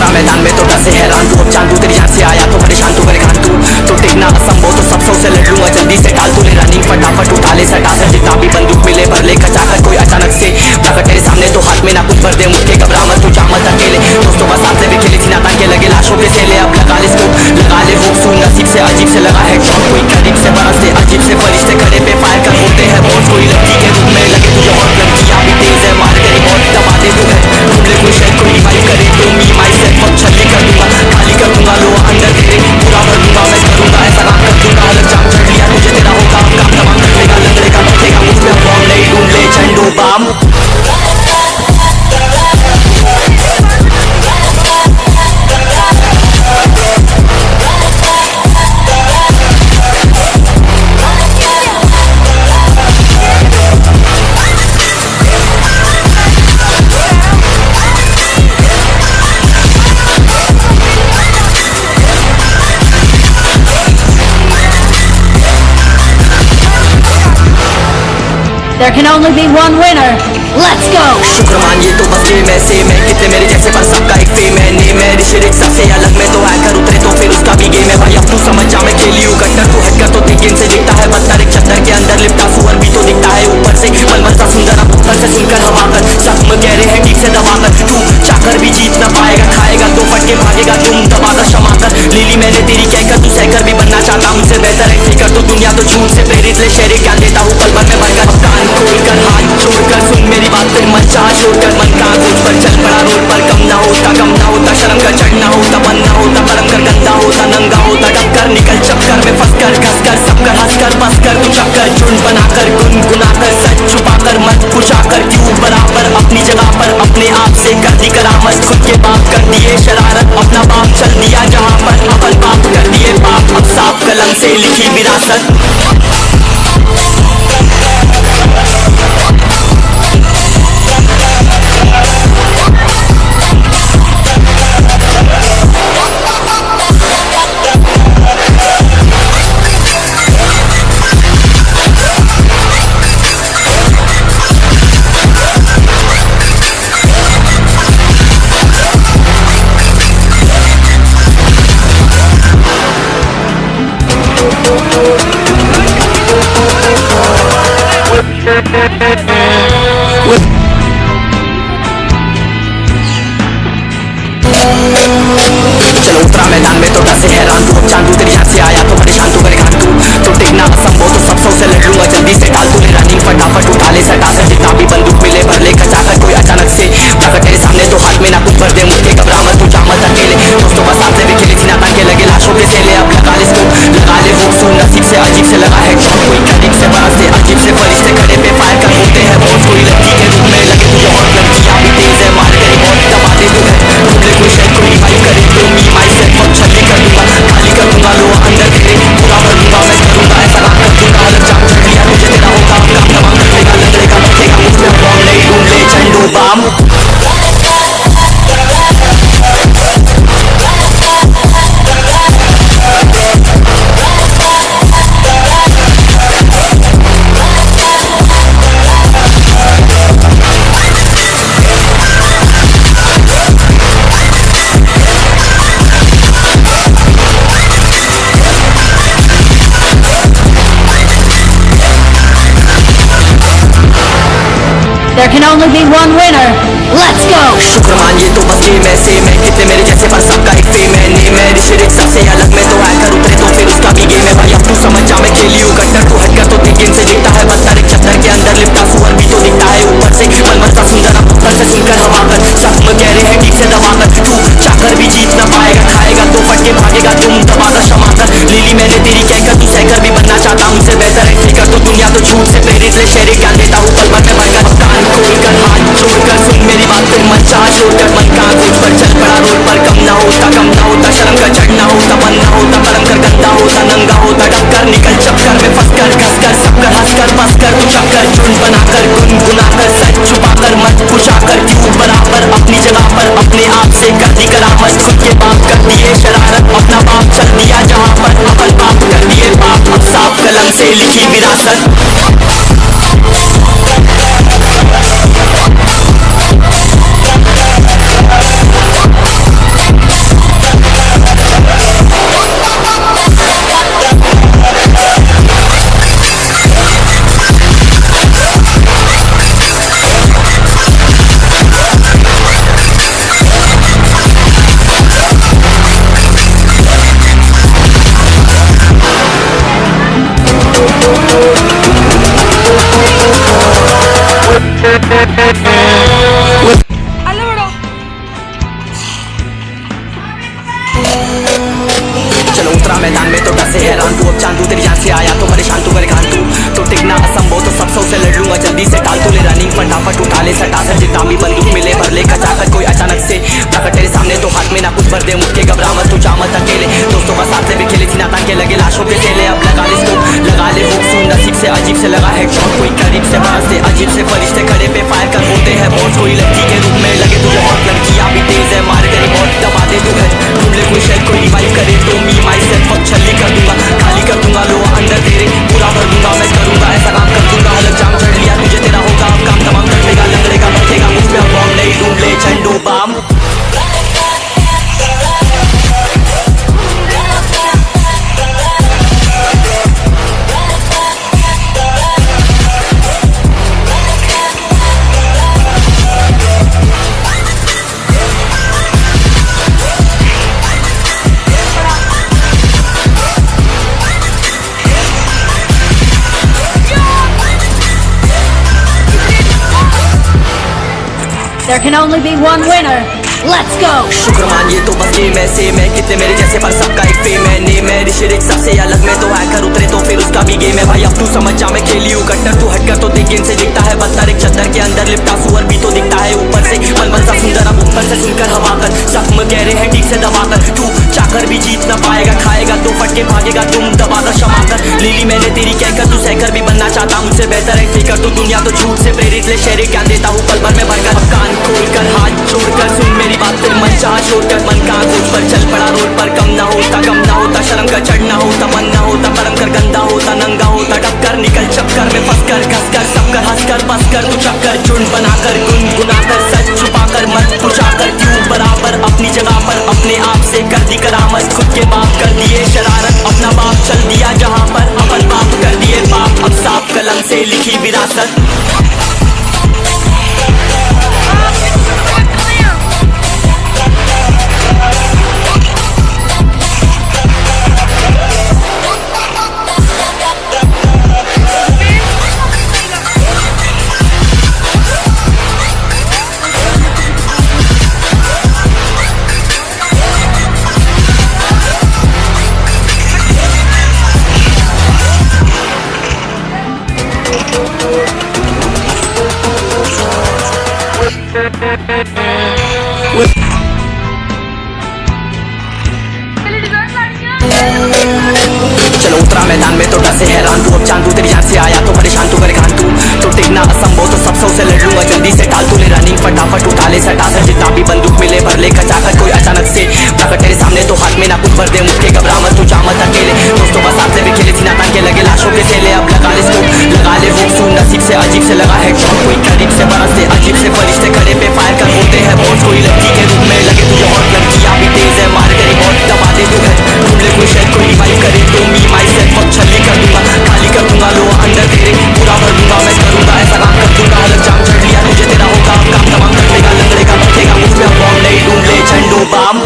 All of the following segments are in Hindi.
उतरा मैदान में तो डर से हैरान तू, अब चांदू तेरी जान से आया तो परेशान तू परेशान तू टिकना असंभव तो सब से लड़ लूंगा जल्दी से टाल तू ले रनिंग फटाफट उठा ले सटा से जितना भी बंदूक मिले भर ले खचाकर कोई अचानक से प्रकट तेरे सामने तो हाथ में ना कुछ भर दे मुझे घबरा मत तू जामत अकेले दोस्तों का साथ से भी खेली थी ना ताकि लगे लाशों के सेले अब लगा ले स्कोप लगा ले होप सुन नसीब से अजीब से लगा है शॉट कोई करीब से बरस से अजीब से फरिश्ते खड़े पे फायर कर होते हैं बहुत कोई लड़की के रूप में लगे तुझे और लड़कियां भी तेज है मार तेरी बहुत दबा दे तू है ढूंढ ले कोई शायद कोई रिवाइव करे तो मी माई सेल्फ अब छल्ली कर दूंगा खाली कर दूंगा लो अंदर तेरे पूरा भर दूंगा मैं करूंगा ऐसा काम कर दूंगा अलग जाम चढ़ लिया तुझे तेरा होगा काम तमाम कर लेगा लंगड़ेगा बैठेगा मुझ में फॉर्म नहीं ढूंढ ले झंडू balm There can only be one winner. Let's go. शुक्र मानिए तो बस गेम ऐसे मैं कितने मेरे जैसे पर सबका एक फेम है नेम है ऋषिरिक सबसे अलग में तो हैकर उतरे तो फिर उसका भी गेम है भाई अब तू समझ जा मैं खेली हूँ कट्टर तू हटकर तो दिखेन से दिखता है पत्थर एक चद्दर के अंदर लिपटा सुअर भी तो दिखता है ऊपर से मलमल सा सुंदर अब ऊपर से सुनकर हवा कर सब कह रहे हैं ठीक से दबा कर तू चाकर भी जीत ना पाएगा खाएगा तो फटके भागेगा तुम दबाकर क्षमा कर लीली मैंने तेरी कहकर तू सहकर भी बनना चाहता मुझसे बेहतर ऐसे कर तो दुनिया तो झूठ से प्रेरित ले शेरे ज्ञान देता हूँ पल भर में भरकर कान खोलकर हाथ छोड़कर सुन मेरी बात फिर मन चाह छोड़कर मन का गोद पर चल पड़ा रोड पर कम ना होता शर्म का चढ़ना होता बन ना होता परम कर गंदा होता नंगा होता डबकर निकल चपकर में फंस कर घस कर सब कर हंस कर बस कर तू चक्कर झुंड बनाकर गुनगुनाकर सच छुपाकर मत पुछाकर क्यों बराबर अपनी जगह पर अपने आप से कर दी करामत खुद के बाप कर दिए शरारत अपना बाप चल दिया जहाँ पर अपन बाप कर दिए बाप अब साफ कलम से लिखी विरासत चलो उतरा मैदान में तो डर से हैरान तू, अब चांदू तेरी जान से आया तो परेशान तू परेशान तू टिकना असंभव तो सब से लड़ लूंगा जल्दी से टाल तू ले रनिंग फटाफट उठा ले सटा से जितना भी बंदूक मिले भर ले खचाकर कोई अचानक से प्रकट तेरे सामने तो हाथ में ना कुछ भर दे मुझे घबरा मत तू जामत अकेले दोस्तों का साथ से भी खेली थी ना ताकि लगे लाशों के सेले अब लगा ले स्कोप लगा ले होप सुन नसीब से अजीब से लगा है शॉट कोई करीब से बरस से अजीब से फरिश्ते खड़े पे फायर कर होते हैं बहुत कोई लड़की के रूप में लगे तुझे और लड़कियां भी तेज है मार तेरी बहुत दबा दे तू है ढूंढ ले कोई शायद कोई रिवाइव करे तो मी माई सेल्फ अब छल्ली कर दूंगा खाली कर दूंगा लो अंदर तेरे पूरा भर दूंगा मैं करूंगा ऐसा काम कर दूंगा अलग जाम चढ़ लिया तुझे तेरा होगा काम तमाम कर लेगा लंगड़ेगा बैठेगा मुझ में फॉर्म नहीं ढूंढ ले झंडू balm There can only be one winner. Let's go. शुक्र मानिए तो बस गेम ऐसे मैं कितने मेरे जैसे पर सबका एक फेम है नेम है ऋषिरिक सबसे अलग में तो हैकर उतरे तो फिर उसका भी गेम है भाई अब तू समझ जा मैं खेली हूँ कट्टर तू हटकर तो दिखेन से दिखता है पत्थर एक चद्दर के अंदर लिपटा सुअर भी तो दिखता है ऊपर से मलमल सा सुंदर अब ऊपर से सुनकर हवा कर सब कह रहे हैं ठीक से दबा कर तू चाकर भी जीत ना पाएगा खाएगा तो फटके भागेगा तुम दबाकर क्षमा कर लीली मैंने तेरी कहकर तू सहकर भी बनना चाहता मुझसे बेहतर ऐसे कर तो दुनिया तो झूठ से प्रेरित ले शेरे ज्ञान देता हूँ पल भर में भरकर कान खोलकर हाथ छोड़कर सुन मेरी बात फिर मन चाह छोड़कर मन का गोद पर चल पड़ा रोड पर कम ना होता शर्म का चढ़ना होता बन ना होता परम कर गंदा होता नंगा होता डबकर निकल चपकर में फंस कर घस कर सब कर हंस कर बस कर तू चक्कर झुंड बनाकर गुनगुनाकर सच छुपाकर मत पुछाकर क्यों बराबर अपनी जगह पर अपने आप से कर दी करामत खुद के बाप कर दिए शरारत अपना बाप चल दिया जहाँ पर अपन बाप कर दिए बाप अब साफ कलम से लिखी विरासत चलो उतरा मैदान में तो डसे हैरान तू, अब चांदू तेरी जान से आया तो परेशान तू करे घान तू, तो टिकना असंभव तो सब सौ से लड़ लूंगा जल्दी से टाल तू ले रनिंग फटाफट उठा ले सटा सर जितना भी बंदूक मिले भर ले कचाकर कोई अचानक से प्रकट तेरे सामने तो हाथ में ना कुछ भर दे मुझके घबरा मत तू जा मत अकेले, दोस्तों का साथ ले भी खेले थी ना ताकि लगे लाशों के चेले, अब लगा ले स्कोप लगा ले हुक सुन नसीब से अजीब से लगा हेडशॉट कोई करीब से पास से अजीब से फरिश्ते खड़े पे फायर कर बोलते हैं बॉस, कोई लड़की के रूप में लगे तुझे हॉट लड़कियां भी तेज है मार तेरी मौत दबा दे तू है ढूंढ ले कोई शेड कोई रिवाइव करे तो मी माई सेल्फ अब छल्ली कर दूंगा खाली कर दूंगा लो अंदर तेरे पूरा भर दूंगा मैं करूंगा ऐसा काम कर दूंगा अलग जाम चढ़ लिया तुझे तेरा होगा अब काम तमाम कर लेगा लंगड़ेगा बैठेगा मुझ पे अब बॉम्ब नहीं ढूंढ ले झंडू balm. There can only be one winner. Let's go. शुक्र मानिए तो बस गेम ऐसे मैं कितने मेरे जैसे पर सबका एक फेम है नेम है ऋषिरिक सबसे अलग में तो हैकर उतरे तो फिर उसका भी गेम है भाई अब तू समझ जा मैं खेली हूँ कट्टर तू हटकर तो देख गेम से दिखता है बदतर एक चद्दर के अंदर लिपटा सुअर भी तो दिखता है ऊपर से मनमन सा सुंदर अब ऊपर से सुनकर हवा कर जख्म कह रहे हैं ठीक से दबा कर तू चाकर भी जीत ना पाएगा खाएगा तो फटके भागेगा तुम दबा कर क्षमा कर लीली मैंने तेरी कहकर तू सहकर भी बनना चाहता मुझसे बेहतर है फिकर तू दुनिया तो झूठ से प्रेरित ले शेरे क्या देता हूँ पल भर में भरकर अब कान खोलकर हाथ जोड़कर सुन मेरी बात फिर मन चाह छोड़कर मन का खोज पर चल पड़ा रोड पर कम ना होता शर्म का चढ़ना होता मन ना होता कर्म कर गंदा होता नंगा होता टक्कर निकल चक्कर में फंस कर घस कर सब कर हंस कर बस कर तू चक्कर चुन बनाकर गुनगुनाकर सच छुपाकर मत पुछाकर क्यों बराबर अपनी जगह पर अपने आप से कर दी करामत खुद के बाप कर दिए शरारत अपना बाप चल दिया जहाँ पर अपन बाप कर दिए बाप अब साफ कलम से लिखी विरासत। चलो उतरा मैदान में तो डसे हैरान तू, अब चांदू तेरी जान से आया तो परेशान तू करे घान तू, तो टिकना असंभव तो सब सौ से लड़ लूंगा जल्दी से टाल तू ले रनिंग फटाफट उठा ले सटा सर जितना भी बंदूक मिले भर ले कचाकर कोई अचानक से प्रकट तेरे सामने तो हाथ में ना कुछ भर दे मुझके घबरा मत तू जा मत अकेले, दोस्तों का साथ ले भी खेले थी ना ताकि लगे लाशों के चेले, अब लगा ले स्कोप लगा ले हुक सुन नसीब से अजीब से लगा हेडशॉट कोई करीब से बरस से अजीब से फरिश्ते खड़े पे फायर कर बोलते हैं बॉस, कोई लड़की के रूप में लगे तुझे हॉट लड़कियां भी तेज है मार तेरी मौत दबा दे तू है ढूंढ ले कोई शेड कोई रिवाइव करे तो मी माई सेल्फ अब छल्ली कर दूंगा खाली कर दूंगा लो अंदर तेरे पूरा भर दूंगा मैं करूंगा ऐसा काम कर दूंगा अलग जाम चढ़ लिया तुझे तेरा होगा अब काम तमाम कर लेगा लंगड़ेगा बैठेगा मुझ पे अब बॉम्ब नहीं ढूंढ ले झंडू balm.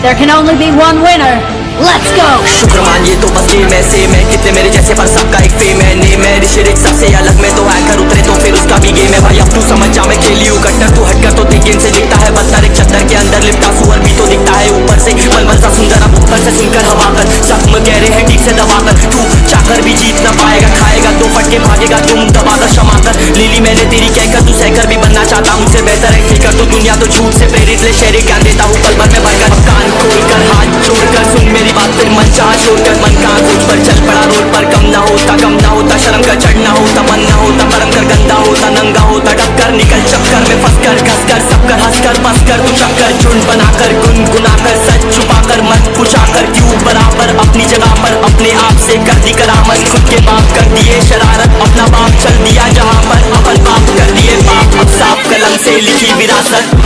There can only be one winner. Let's go. शुक्र मानिए तो बस गेम ऐसे मैं कितने मेरे जैसे पर सबका एक फेम है नेम है ऋषिरिक सबसे अलग में तो हैकर उतरे तो फिर उसका भी गेम है भाई अब तू समझ जा मैं खेली हूँ कट्टर तू हटकर तो देख गेम से दिखता है बदतर एक चद्दर के अंदर लिपटा सुअर भी तो दिखता है ऊपर से मनमन सा सुंदर अब ऊपर से सुनकर हवा कर जख्म कह रहे हैं ठीक से दबा कर तू चाकर भी जीत ना पाएगा खाएगा तो फटके भागेगा तुम दबा कर क्षमा कर लीली मैंने तेरी कहकर तू सहकर भी बनना चाहता मुझसे बेहतर है फिकर तू दुनिया तो झूठ से प्रेरित ले शेरे ज्ञान देता हूँ पल भर में भरकर कान खोलकर हाथ जोड़कर सुन मेरी बात फिर मन चाह छोड़कर मन का खोज पर चल पड़ा रोड पर कम ना होता शर्म का चढ़ना होता मन ना होता कर्म कर गंदा होता नंगा होता टक्कर निकल चक्कर में फंस कर घस कर सब कर हंस कर बस कर तू चक्कर झुंड बनाकर गुनगुनाकर सच छुपाकर मत पुछाकर क्यों बराबर अपनी जगह पर अपने आप से कर दी करामत खुद के बाप कर दिए शरारत अपना बाप चल दिया जहाँ पर अपन बाप कर दिए बाप अब साफ कलम से से लिखी विरासत।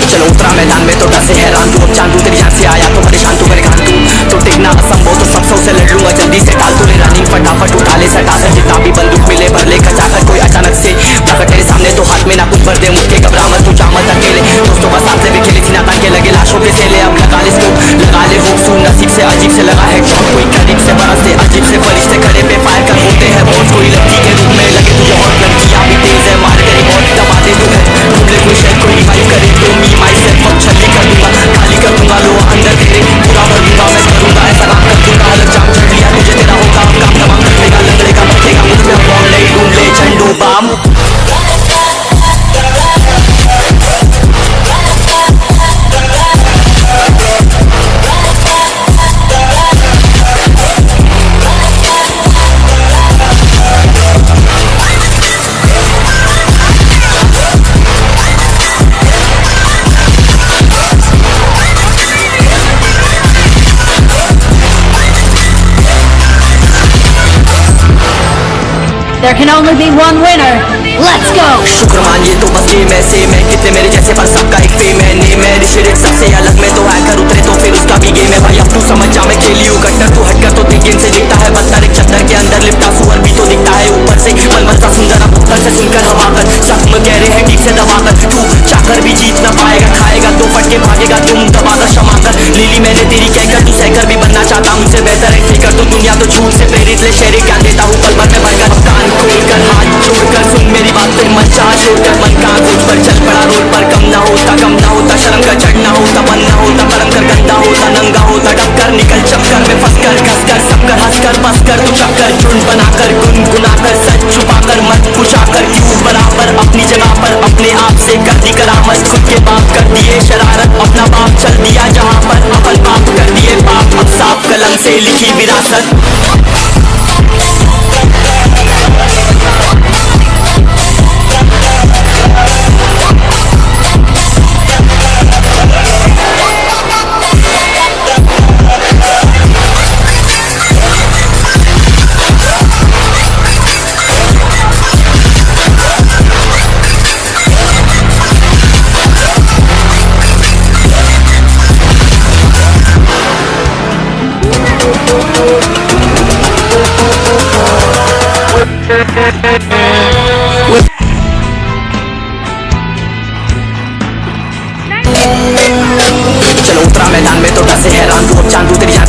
चलो उतरा मैदान में तो डर से हैरान तू, अब चांदू तेरी जान से आया तो परेशान तू परेशान तू तो टिकना असंभव तो सब सौ से लड़ लूंगा जल्दी से टाल तू ले रनिंग फटाफट उठा ले सटा कर जितना भी बंदूक मिले भर ले खचाकर कोई अचानक से प्रकट तेरे सामने तो हाथ में ना कुछ भर दे मुझके घबरा मत तू जा मत अकेले दोस्तों का साथ से भी खेली थी ना ताकि लगे लाशों के सेले अब लगा ले स्कोप लगा ले हुक सुन नसीब से अजीब से लगा है शॉट कोई करीब से बरस से अजीब से फरिश्ते खड़े पे फायर कर होते हैं बहुत कोई लड़की के रूप में लगे तुझे और लड़कियां भी तेज है मार तेरी बहुत दबा दे तू है ढूंढ ले कोई शेर कोई रिवाइव करे तो मी माई सेल्फ अब छल्ली कर दूंगा खाली कर दूंगा लो अंदर तेरे पूरा भर दूंगा मैं करूंगा ऐसा काम कर दूंगा अलग जाम चढ़ लिया तुझे तेरा होगा अब काम तमाम कर लेगा लंगड़ेगा बैठेगा मुझ में बॉम्ब नहीं ढूंढ ले झंडू balm. There can only be one winner. Let's go. शुक्र मानिए तो बस गेम ऐसे मैं कितने मेरे जैसे पर सबका एक फेम है नेम है ऋषिरिक सबसे अलग में तो हैकर उतरे तो फिर उसका भी गेम है भाई अब तू समझ जा मैं खेली हूँ कट्टर तू हटकर तो दिख गेम से दिखता है बदतर एक चद्दर के अंदर लिपटा सुअर भी तो दिखता है ऊपर से मलमल सा सुंदर अब उत्तर से सुनकर हवा कर जख्म कह रहे हैं ठीक से दबा कर तू चाकर भी जीत ना पाएगा खाएगा दो फटके भागेगा तुम दबाकर क्षमा कर लीली मैंने तेरी कहकर तू सहकर भी बनना चाहता मुझसे बेहतर है कर तो दुनिया तो झूठ से प्रेरित ले शेरे क्या देता हूँ पल भर में भरकर कान खोलकर हाथ जोड़कर सुन मेरी बात फिर मन चाह छोड़कर मन कहाँ खोज पर चल पड़ा रोड पर कम ना होता शर्म का चढ़ना होता मन ना होता करम कर गंदा होता नंगा होता डबकर निकल चक्कर में फंस कर घस कर सब कर हंस कर बस कर तू चक्कर झुंड बनाकर गुनगुनाकर सच छुपाकर मत पूछाकर क्यों बराबर अपनी जगह पर अपने आप से कर दी करामत खुद के बाप कर दिए शरारत अपना बाप चल दिया जहाँ पर अपन बाप कर दिए बाप अब साफ कलम से लिखी विरासत। चलो उतरा मैदान में तो डर से हैरान तू, अब चांदू तेरी जान